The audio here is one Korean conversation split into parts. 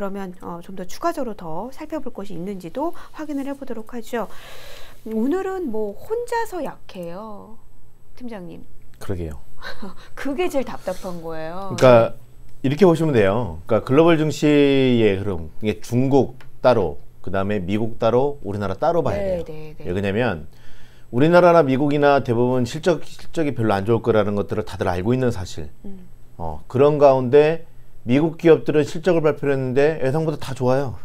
그러면 좀 더 추가적으로 더 살펴볼 것이 있는지도 확인을 해보도록 하죠. 오늘은 뭐 혼자서 약해요, 팀장님. 그러게요. 그게 제일 답답한 거예요. 그러니까 이렇게 보시면 돼요. 그러니까 글로벌 증시의 흐름, 이게 중국 따로, 그 다음에 미국 따로, 우리나라 따로 봐야 돼요. 왜냐면 우리나라나 미국이나 대부분 실적이 별로 안 좋을 거라는 것들을 다들 알고 있는 사실. 그런 가운데 미국 기업들은 실적을 발표했는데 예상보다 다 좋아요.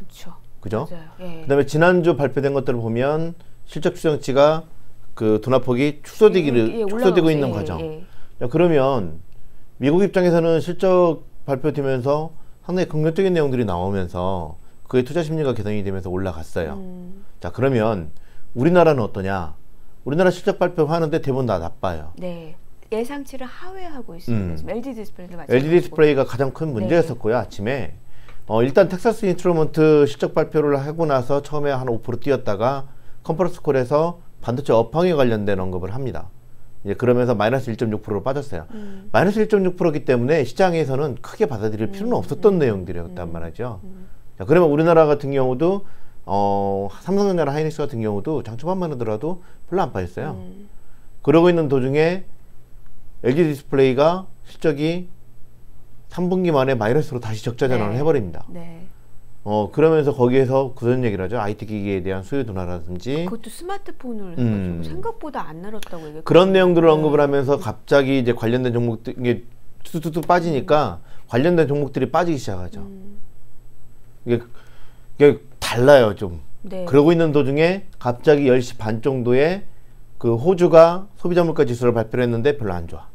그죠? 예. 그다음에 지난주 발표된 것들을 보면 실적 추정치가 그 둔화폭이 축소되고 있는 과정. 야, 그러면 미국 입장에서는 실적 발표되면서 상당히 긍정적인 내용들이 나오면서 그의 투자 심리가 개선이 되면서 올라갔어요. 자, 그러면 우리나라는 어떠냐? 우리나라 실적 발표하는데 대부분 다 나빠요. 네. 예상치를 하회하고 있습니다. LG 디스플레이도 LG 디스플레이가 가장 큰 문제였었고요. 아침에 일단 텍사스 인스트루먼트 실적 발표를 하고 나서 처음에 한 5% 뛰었다가 컨퍼런스 콜에서 반도체 업황에 관련된 언급을 합니다. 이제 그러면서 마이너스 1.6%로 빠졌어요. 마이너스 1.6%이기 때문에 시장에서는 크게 받아들일 필요는 없었던 내용들이었단 말이죠. 자, 그러면 우리나라 같은 경우도 삼성전자나 하이닉스 같은 경우도 장 초반만 하더라도 별로 안 빠졌어요. 그러고 있는 도중에 LG 디스플레이가 실적이 3분기 만에 마이너스로 다시 적자 전환을 해버립니다. 그러면서 거기에서 그런 얘기를 하죠. IT 기기에 대한 수요 둔화라든지. 그것도 스마트폰을 해가지고 생각보다 안 늘었다고 얘기했거든요. 그런 내용들을 언급을 하면서 갑자기 이제 관련된 종목들 이게 툭툭툭 빠지니까 관련된 종목들이 빠지기 시작하죠. 이게 달라요 좀. 그러고 있는 도중에 갑자기 10시 반 정도에 그 호주가 소비자 물가 지수를 발표를 했는데 별로 안 좋아.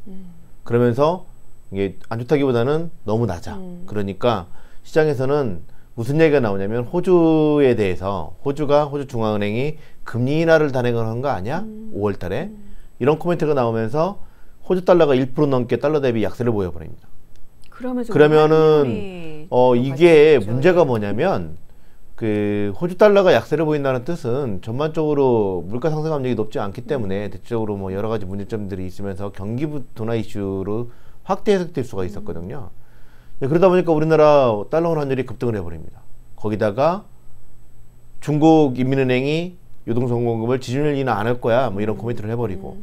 그러면서 이게 안 좋다기보다는 너무 낮아. 그러니까 시장에서는 무슨 얘기가 나오냐면 호주에 대해서 호주 중앙은행이 금리 인하를 단행한 거 아니야? 5월 달에. 이런 코멘트가 나오면서 호주 달러가 1% 넘게 달러 대비 약세를 보여버립니다. 그러면은 이게 문제가 뭐냐면 그 호주 달러가 약세를 보인다는 뜻은 전반적으로 물가 상승 압력이 높지 않기 때문에 대체적으로 뭐 여러 가지 문제점들이 있으면서 경기 둔화 이슈로 확대 해석될 수가 있었거든요. 그러다 보니까 우리나라 달러 원 환율이 급등을 해버립니다. 거기다가 중국 인민은행이 유동성 공급을 지준율 인하 안 할 거야 뭐 이런 코멘트를 해버리고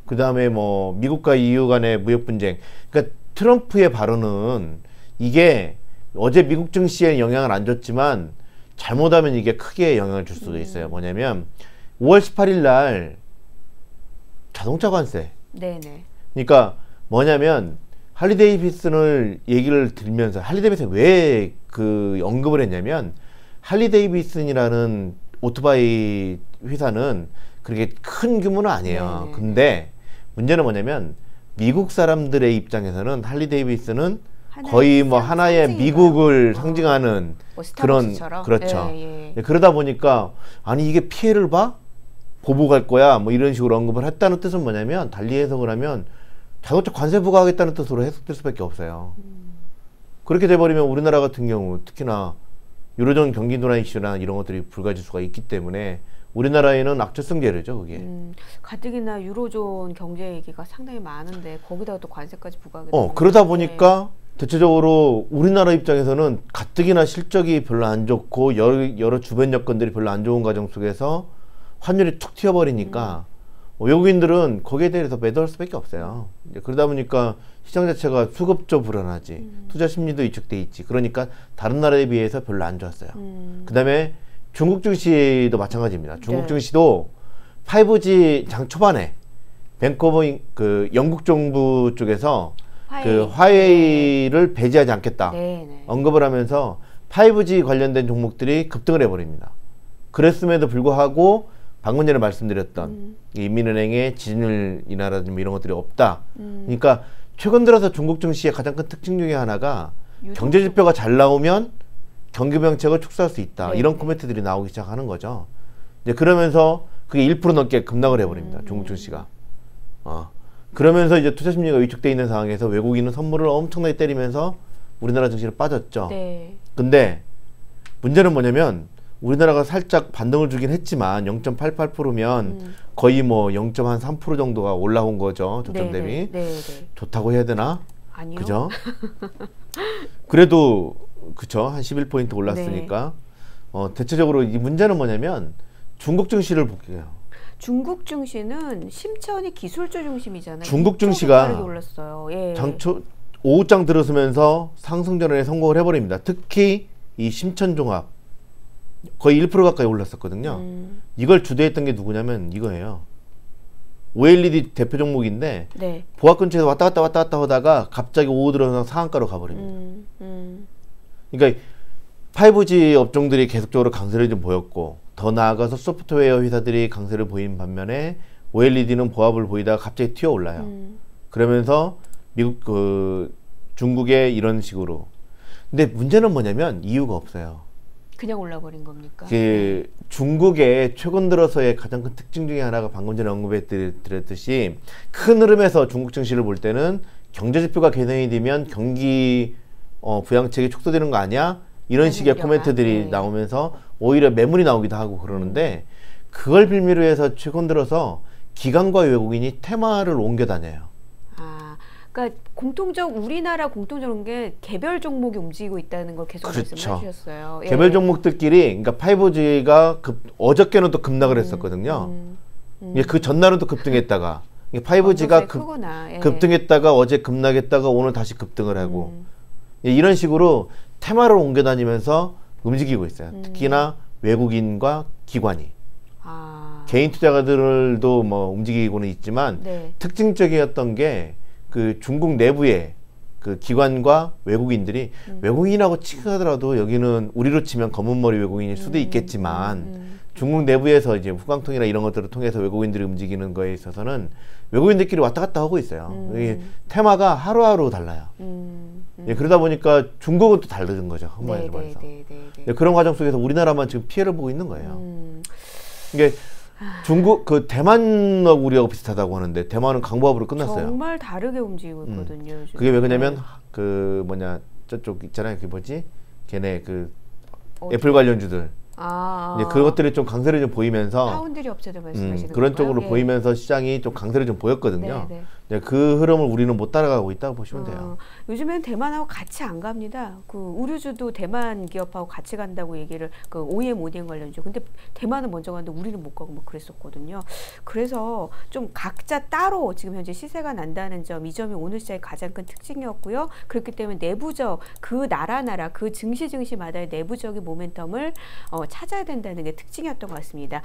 그 다음에 뭐 미국과 EU 간의 무역 분쟁. 그러니까 트럼프의 발언은 이게 어제 미국 증시에 영향을 안 줬지만 잘못하면 이게 크게 영향을 줄 수도 있어요. 뭐냐면 5월 18일 날 자동차 관세. 그러니까 뭐냐면 할리데이비슨을 얘기를 들면서 할리데이비슨 왜 그 언급을 했냐면 할리데이비슨이라는 오토바이 회사는 그렇게 큰 규모는 아니에요. 근데 문제는 뭐냐면 미국 사람들의 입장에서는 할리데이비슨은 거의 뭐 하나의 미국을 상징하는 뭐 그런 그렇죠. 그러다 보니까 아니 이게 피해를 봐? 보복할 거야 뭐 이런 식으로 언급을 했다는 뜻은 뭐냐면 달리 해석을 하면 자동차 관세 부과하겠다는 뜻으로 해석될 수밖에 없어요. 그렇게 돼버리면 우리나라 같은 경우 특히나 유로존 경기 둔화 이슈나 이런 것들이 불가질 수가 있기 때문에 우리나라에는 악재성 재료죠 그게. 가뜩이나 유로존 경제 얘기가 상당히 많은데 거기다가 또 관세까지 부과하게 되는 그러다 보니까 대체적으로 우리나라 입장에서는 가뜩이나 실적이 별로 안 좋고 여러 주변 여건들이 별로 안 좋은 과정 속에서 환율이 툭 튀어버리니까 외국인들은 거기에 대해서 매도할 수밖에 없어요. 이제 그러다 보니까 시장 자체가 수급조 불안하지, 투자 심리도 위축돼 있지. 그러니까 다른 나라에 비해서 별로 안 좋았어요. 그 다음에 중국 증시도 마찬가지입니다. 중국 증시도 5G 장 초반에 밴커버 그 영국 정부 쪽에서 그 화웨이를 배제하지 않겠다 언급을 하면서 5G 관련된 종목들이 급등을 해버립니다. 그랬음에도 불구하고 방금 전에 말씀드렸던 인민은행의 지준율 인하라든지 이런 것들이 없다. 그러니까 최근 들어서 중국 증시의 가장 큰 특징 중에 하나가 경제 지표가 잘 나오면 경기 정책을 축소할 수 있다. 이런 코멘트들이 나오기 시작하는 거죠. 이제 그러면서 그게 1% 넘게 급락을 해버립니다. 중국 증시가. 그러면서 이제 투자 심리가 위축돼 있는 상황에서 외국인은 선물을 엄청나게 때리면서 우리나라 증시를 빠졌죠. 근데 문제는 뭐냐면 우리나라가 살짝 반등을 주긴 했지만 0.88%면 거의 뭐 0.3% 정도가 올라온 거죠. 저점 대비. 좋다고 해야 되나? 아니요. 그죠? 그래도 그쵸. 한 11포인트 올랐으니까. 대체적으로 이 문제는 뭐냐면 중국 증시를 볼게요. 중국 증시는 심천이 기술주 중심이잖아요. 중국 이쪽이 증시가 빠르게 올랐어요. 예. 장초 오후장 들어서면서 상승 전환에 성공을 해버립니다. 특히 이 심천종합 거의 1% 가까이 올랐었거든요. 이걸 주도했던 게 누구냐면 이거예요. OLED 대표 종목인데 네. 보합 근처에서 왔다 갔다 하다가 갑자기 오후 들어서 상한가로 가버립니다. 그러니까 5G 업종들이 계속적으로 강세를 좀 보였고 더 나아가서 소프트웨어 회사들이 강세를 보인 반면에 OLED는 보합을 보이다가 갑자기 튀어 올라요. 그러면서 미국 중국의 이런 식으로. 근데 문제는 뭐냐면 이유가 없어요. 그냥 올라버린 겁니까? 중국의 최근 들어서의 가장 큰 특징 중에 하나가 방금 전에 언급해 드렸듯이 큰 흐름에서 중국 증시를 볼 때는 경제 지표가 개선이 되면 경기 부양책이 촉소되는 거 아니야? 이런 식의 코멘트들이 나오면서 오히려 매물이 나오기도 하고 그러는데 그걸 빌미로 해서 최근 들어서 기관과 외국인이 테마를 옮겨 다녀요. 그러니까 우리나라 공통적인 게 개별 종목이 움직이고 있다는 걸 계속 그렇죠. 말씀해 주셨어요. 예. 개별 종목들끼리 그러니까 5G가 어저께는 또 급락을 했었거든요. 그 전날은 또 급등했다가 5G가 급등했다가 어제 급락했다가 오늘 다시 급등을 하고 이런 식으로 테마를 옮겨 다니면서 움직이고 있어요. 특히나 외국인과 기관이. 개인 투자가들도 뭐 움직이고는 있지만 특징적이었던 게 그 중국 내부의 그 기관과 외국인들이 외국인하고 치하더라도 여기는 우리로 치면 검은 머리 외국인일 수도 있겠지만 중국 내부에서 이제 후광통이나 이런 것들을 통해서 외국인들이 움직이는 거에 있어서는 외국인들끼리 왔다 갔다 하고 있어요. 이게 테마가 하루하루 달라요. 그러다 보니까 중국은 또 다른 거죠. 한마디로 말해서. 그런 과정 속에서 우리나라만 지금 피해를 보고 있는 거예요. 이게 중국 대만하고 우리하고 비슷하다고 하는데 대만은 강보합으로 끝났어요. 정말 다르게 움직이고 있거든요. 요즘. 그게 왜 그러냐면 저쪽 있잖아요. 걔네 애플 관련주들. 이제 그것들이 좀 강세를 좀 보이면서 파운드리 업체들 말씀하시는 그런 건가요? 쪽으로 보이면서 시장이 좀 강세를 좀 보였거든요. 그 흐름을 우리는 못 따라가고 있다고 보시면 돼요. 요즘엔 대만하고 같이 안 갑니다. 우류주도 대만 기업하고 같이 간다고 얘기를 OEM 관련주. 근데 대만은 먼저 갔는데 우리는 못 가고 뭐 그랬었거든요. 그래서 좀 각자 따로 지금 현재 시세가 난다는 점, 이 점이 오늘 시장의 가장 큰 특징이었고요. 그렇기 때문에 내부적 그 나라 그 증시마다의 내부적인 모멘텀을 찾아야 된다는 게 특징이었던 것 같습니다.